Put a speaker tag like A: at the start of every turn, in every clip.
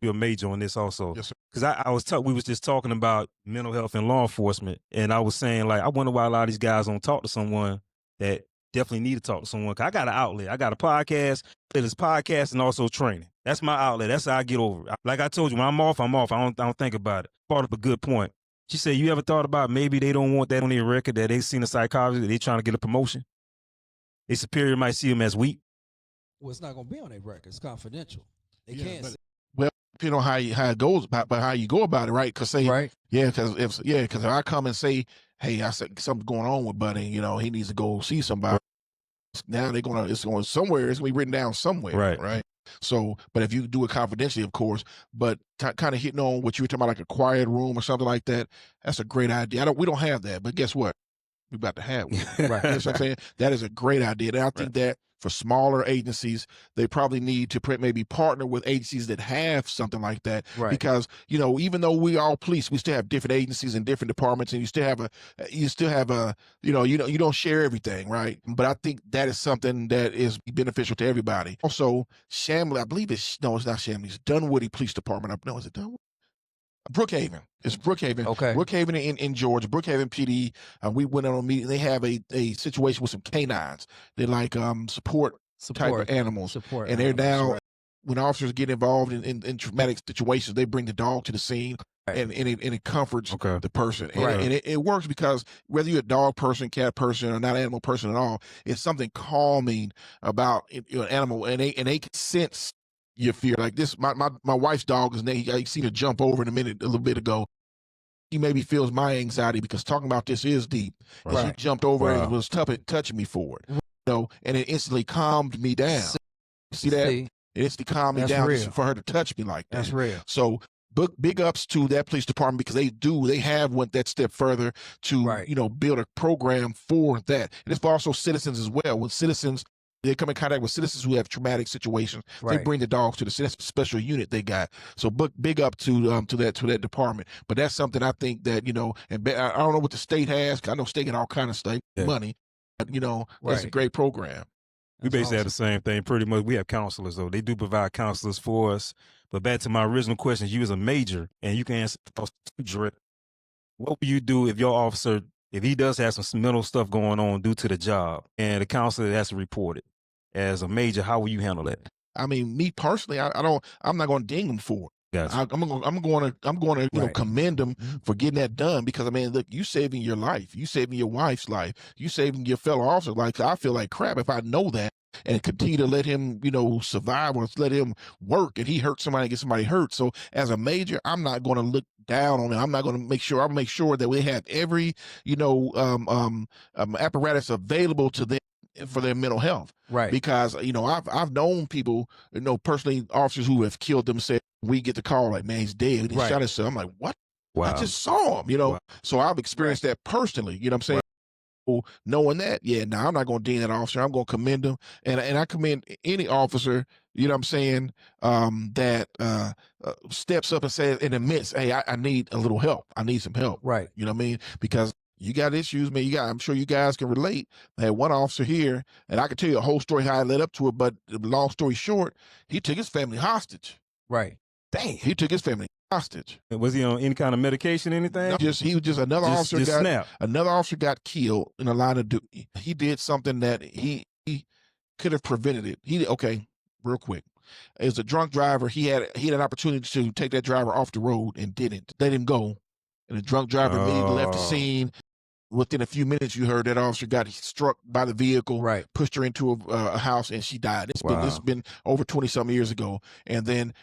A: you're a major on this also.
B: Yes, sir.
A: Because we was just talking about mental health and law enforcement, and I was saying, like, I wonder why a lot of these guys don't talk to someone that definitely need to talk to someone. Cause I got an outlet. I got a podcast. It's podcast and also training. That's my outlet. That's how I get over it. Like I told you, when I'm off, I'm off. I don't think about it. Brought up a good point. She said, you ever thought about maybe they don't want that on their record, that they seen a psychologist, they trying to get a promotion? Their superior might see them as weak.
C: Well, it's not going to be on their record. It's confidential. They
B: Yeah,
C: can't say.
B: well, depending on how it goes, but how you go about it, right? Because say,
C: Right.
B: because if I come and say, hey, I said something's going on with Buddy, he needs to go see somebody. Now it's going somewhere. It's going to be written down somewhere, right? So, but if you do it confidentially, of course, but kind of hitting on what you were talking about, like a quiet room or something like that, that's a great idea. We don't have that, but guess what? We're about to have one. Right. You know what I'm saying? That is a great idea. And I think that for smaller agencies, they probably need to maybe partner with agencies that have something like that. Right. Because, even though we all police, we still have different agencies and different departments, and you still have you don't share everything, right? But I think that is something that is beneficial to everybody. Also, Shamley, I believe it's not Shamley, it's Dunwoody Police Department. No, is it Dunwoody? Brookhaven. It's Brookhaven. Okay. Brookhaven in Georgia. Brookhaven PD. We went on a meeting. They have a situation with some canines. They're like support type of animals. And they're now, when officers get involved in traumatic situations, they bring the dog to the scene. And it comforts the person. And it works because whether you're a dog person, cat person, or not an animal person at all, it's something calming about an animal. And they can sense your fear. Like this, my wife's dog I seen her jump over a little bit ago. He maybe feels my anxiety because talking about this is deep. And she jumped over and was touching me for it. And it instantly calmed me down. See that? It instantly calmed me down for her to touch me like that.
C: That's real.
B: So big ups to that police department because they have went that step further to build a program for that. And it's for also citizens as well. When citizens, they come in contact with citizens who have traumatic situations, they bring the dogs to the special unit they got. So big up to that department. But that's something I think that, and I don't know what the state has. I know state get all kind of state money, but that's a great program.
A: We basically have the same thing pretty much. We have counselors though. They do provide counselors for us. But back to my original question, you as a major, and you can answer direct. What would you do if your officer, if he does have some mental stuff going on due to the job, and the counselor has to report it? As a major, how will you handle that?
B: I mean, me personally, I'm not going to ding him for it. Gotcha. I'm going to commend him for getting that done because, I mean, look, you saving your life, you saving your wife's life, you saving your fellow officer's life. I feel like crap if I know that and continue to let him, survive or let him work and he hurts somebody and get somebody hurt. So as a major, I'm not going to look down on it. I'm not going to make sure that we have every, apparatus available to them for their mental health. Right. Because, I've known people, personally, officers who have killed themselves. We get the call like, man, he's dead. He shot himself. I'm like, what? Wow. I just saw him, Wow. So I've experienced that personally, you know what I'm saying? Right. Knowing that, I'm not going to ding that officer. I'm going to commend him. And I commend any officer, you know what I'm saying, that steps up and says and admits, hey, I need a little help. I need some help. Right. You know what I mean? Because you got issues, man. I'm sure you guys can relate. I had one officer here, and I can tell you a whole story how I led up to it, but long story short, he took his family hostage. Right. Dang, he took his family hostage.
A: Was he on any kind of medication, anything?
B: No, he was just another officer another officer got killed in the line of duty. He did something that he could have prevented it. Real quick. As a drunk driver, he had an opportunity to take that driver off the road and didn't. Let him go. And the drunk driver immediately left the scene. Within a few minutes, you heard that officer got struck by the vehicle, pushed her into a house, and she died. It's been over 20-something years ago. And then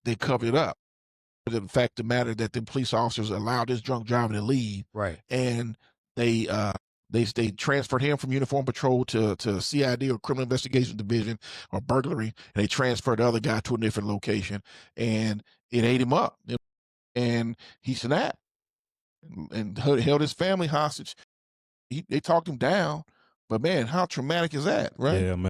B: they covered it up. The fact of the matter that the police officers allowed this drunk driver to leave. Right. And they transferred him from uniform patrol to CID or criminal investigation division or burglary. And they transferred the other guy to a different location. And it ate him up. And he snapped. And held his family hostage. They talked him down, but man, how traumatic is that, right?
A: Yeah, man.